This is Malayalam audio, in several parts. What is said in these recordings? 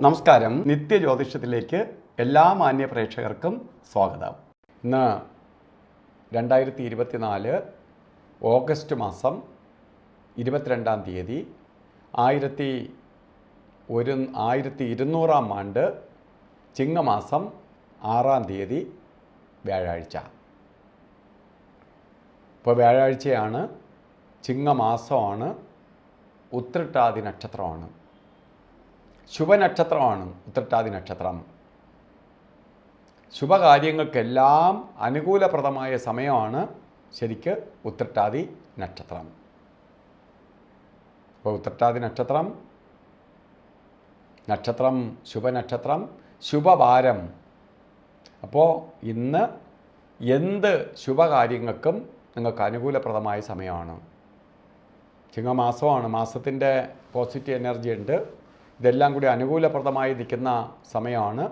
നമസ്കാരം. നിത്യജ്യോതിഷത്തിലേക്ക് എല്ലാ മാന്യ പ്രേക്ഷകർക്കും സ്വാഗതം. ഇന്ന് 2024 ഓഗസ്റ്റ് മാസം 22-ാം തീയതി 1200-ാം ആണ്ട് ചിങ്ങമാസം 6-ാം തീയതി വ്യാഴാഴ്ച. ഇപ്പോൾ വ്യാഴാഴ്ചയാണ്, ചിങ്ങമാസമാണ്, ഉത്രട്ടാതി നക്ഷത്രമാണ്, ശുഭനക്ഷത്രമാണ് ഉത്രട്ടാതി നക്ഷത്രം. ശുഭകാര്യങ്ങൾക്കെല്ലാം അനുകൂലപ്രദമായ സമയമാണ് ശരിക്ക് ഉത്രട്ടാതി നക്ഷത്രം. അപ്പോൾ ഉത്രട്ടാതി നക്ഷത്രം ശുഭനക്ഷത്രം, ശുഭവാരം. അപ്പോൾ ഇന്ന് എന്ത് ശുഭകാര്യങ്ങൾക്കും നിങ്ങൾക്ക് അനുകൂലപ്രദമായ സമയമാണ്. ചിങ്ങമാസമാണ്, മാസത്തിൻ്റെ പോസിറ്റീവ് എനർജി ഉണ്ട്. ഇതെല്ലാം കൂടി അനുകൂലപ്രദമായി നിൽക്കുന്ന സമയമാണ്.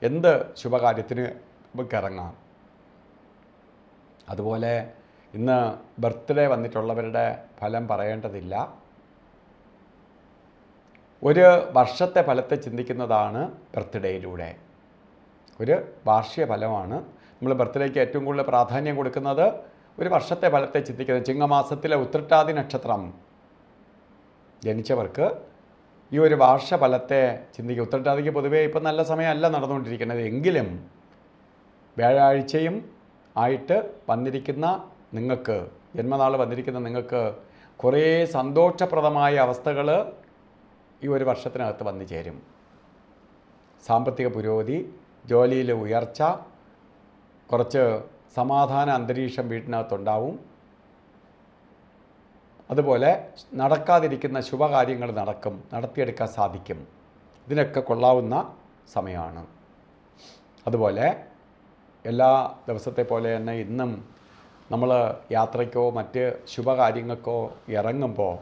എന്ത് ശുഭകാര്യത്തിന് നമുക്ക് ഇറങ്ങാം. അതുപോലെ ഇന്ന് ബർത്ത്ഡേ വന്നിട്ടുള്ളവരുടെ ഫലം പറയേണ്ടതില്ല. ഒരു വർഷത്തെ ഫലത്തെ ചിന്തിക്കുന്നതാണ് ബർത്ത്ഡേയിലൂടെ. ഒരു വാർഷിക ഫലമാണ്. നമ്മൾ ബർത്ത്ഡേക്ക് ഏറ്റവും കൂടുതൽ പ്രാധാന്യം കൊടുക്കുന്നത് ഒരു വർഷത്തെ ഫലത്തെ ചിന്തിക്കുന്നത്. ചിങ്ങമാസത്തിലെ ഉത്രട്ടാതി നക്ഷത്രം ജനിച്ചവർക്ക് ഈ ഒരു വർഷഫലത്തെ ചിന്തിക്കുക. ഉത്രട്ടാതിക്ക് പൊതുവേ ഇപ്പം നല്ല സമയമല്ല നടന്നുകൊണ്ടിരിക്കുന്നത്. എങ്കിലും വ്യാഴാഴ്ചയും ആയിട്ട് വന്നിരിക്കുന്ന നിങ്ങൾക്ക്, ജന്മനാൾ വന്നിരിക്കുന്ന നിങ്ങൾക്ക് കുറേ സന്തോഷപ്രദമായ അവസ്ഥകൾ ഈ ഒരു വർഷത്തിനകത്ത് വന്നു ചേരും. സാമ്പത്തിക പുരോഗതി, ജോലിയിലെ ഉയർച്ച, കുറച്ച് സമാധാന അന്തരീക്ഷം വീട്ടിനകത്തുണ്ടാവും. അതുപോലെ നടക്കാതിരിക്കുന്ന ശുഭകാര്യങ്ങൾ നടത്തിയെടുക്കാൻ സാധിക്കും. ഇതിനൊക്കെ കൊള്ളാവുന്ന സമയമാണ്. അതുപോലെ എല്ലാ ദിവസത്തെ പോലെ തന്നെ ഇന്നും നമ്മൾ യാത്രയ്ക്കോ മറ്റ് ശുഭകാര്യങ്ങൾക്കോ ഇറങ്ങുമ്പോൾ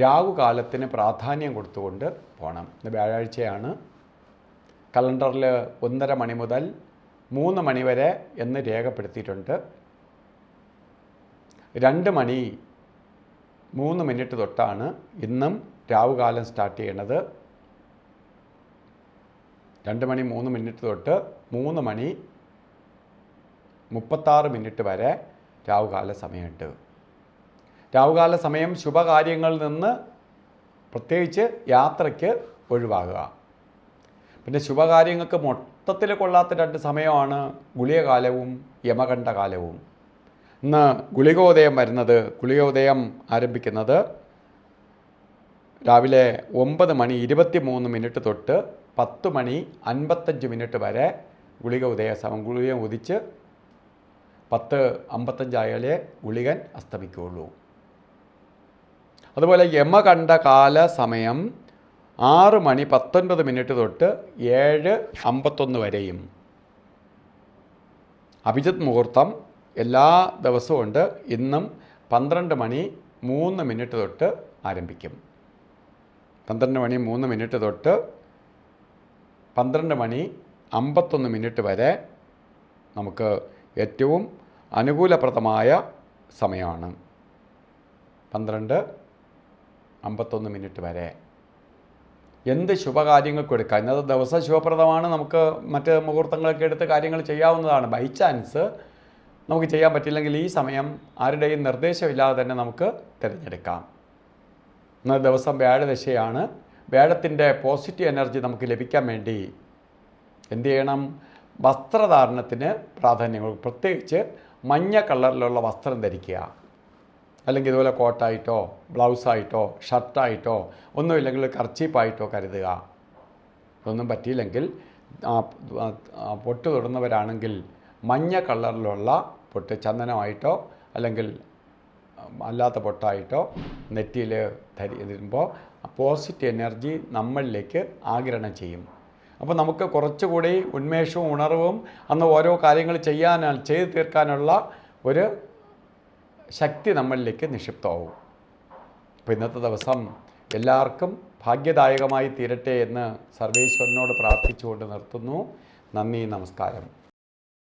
രാഹുകാലത്തിന് പ്രാധാന്യം കൊടുത്തുകൊണ്ട് പോകണം. ഇന്ന് വ്യാഴാഴ്ചയാണ്. കലണ്ടറിൽ 1:30 മണി മുതൽ 3 മണി വരെ എന്ന് രേഖപ്പെടുത്തിയിട്ടുണ്ട്. 2 മണി 3 മിനിറ്റ് തൊട്ടാണ് ഇന്നും രാവുകാലം സ്റ്റാർട്ട് ചെയ്യണത്. 2 മണി 3 മിനിറ്റ് തൊട്ട് 3 മണി 36 മിനിറ്റ് വരെ രാവുകാല സമയമുണ്ട്. രാവുകാല സമയം ശുഭകാര്യങ്ങളിൽ നിന്ന് പ്രത്യേകിച്ച് യാത്രയ്ക്ക് ഒഴിവാകുക. പിന്നെ ശുഭകാര്യങ്ങൾക്ക് മൊത്തത്തിൽ കൊള്ളാത്ത 2 സമയമാണ് ഗുളികകാലവും യമകണ്ഠകാലവും. ഇന്ന് ഗുളികോദയം വരുന്നത്, ഗുളികോദയം ആരംഭിക്കുന്നത് രാവിലെ 9 മണി 23 മിനിറ്റ് തൊട്ട് 10 മണി 55 മിനിറ്റ് വരെ ഗുളിക സമയം. ഗുളികൻ ഉദിച്ച് 10:55 ആയാലേ ഗുളികൻ അസ്തമിക്കുകയുള്ളൂ. അതുപോലെ യമകണ്ഠകാല സമയം 6 മണി 19 മിനിറ്റ് തൊട്ട് 7:51 വരെയും. അഭിജിത്ത് മുഹൂർത്തം എല്ലാ ദിവസവും ഉണ്ട്. ഇന്നും 12 മണി 3 മിനിറ്റ് തൊട്ട് ആരംഭിക്കും. 12 മണി 3 മിനിറ്റ് തൊട്ട് 12 മണി 51 മിനിറ്റ് വരെ നമുക്ക് ഏറ്റവും അനുകൂലപ്രദമായ സമയമാണ്. 12:51 മിനിറ്റ് വരെ എന്ത് ശുഭകാര്യങ്ങൾക്ക് എടുക്കാം. ഇന്നത്തെ ദിവസം ശുഭപ്രദമാണ്. നമുക്ക് മറ്റ് മുഹൂർത്തങ്ങളൊക്കെ എടുത്ത് കാര്യങ്ങൾ ചെയ്യാവുന്നതാണ്. ബൈ ചാൻസ് നമുക്ക് ചെയ്യാൻ പറ്റില്ലെങ്കിൽ ഈ സമയം ആരുടെയും നിർദ്ദേശമില്ലാതെ തന്നെ നമുക്ക് തിരഞ്ഞെടുക്കാം. ഇന്നത്തെ ദിവസം വ്യാഴദശയാണ്. വ്യാഴത്തിൻ്റെ പോസിറ്റീവ് എനർജി നമുക്ക് ലഭിക്കാൻ വേണ്ടി എന്ത് ചെയ്യണം? വസ്ത്രധാരണത്തിന് പ്രാധാന്യം കൊടുക്കും. പ്രത്യേകിച്ച് മഞ്ഞ കളറിലുള്ള വസ്ത്രം ധരിക്കുക. അല്ലെങ്കിൽ ഇതുപോലെ കോട്ടായിട്ടോ ബ്ലൗസായിട്ടോ ഷർട്ടായിട്ടോ ഒന്നുമില്ലെങ്കിൽ കർച്ചീപ്പായിട്ടോ കരുതുക. ഇതൊന്നും പറ്റിയില്ലെങ്കിൽ പൊട്ട് തൊടുന്നവരാണെങ്കിൽ മഞ്ഞ കളറിലുള്ള പൊട്ട്, ചന്ദനമായിട്ടോ അല്ലെങ്കിൽ അല്ലാത്ത പൊട്ടായിട്ടോ നെറ്റിയിൽ ധരിക്കുമ്പോൾ പോസിറ്റീവ് എനർജി നമ്മളിലേക്ക് ആഗിരണം ചെയ്യും. അപ്പോൾ നമുക്ക് കുറച്ചുകൂടി ഉന്മേഷവും ഉണർവും അന്ന് ഓരോ കാര്യങ്ങൾ ചെയ്ത് തീർക്കാനുള്ള ഒരു ശക്തി നമ്മളിലേക്ക് നിക്ഷിപ്തമാവും. അപ്പോൾ ഇന്നത്തെ ദിവസം എല്ലാവർക്കും ഭാഗ്യദായകമായി തീരട്ടെ എന്ന് സർവേശ്വരനോട് പ്രാർത്ഥിച്ചുകൊണ്ട് നിർത്തുന്നു. നന്ദി, നമസ്കാരം.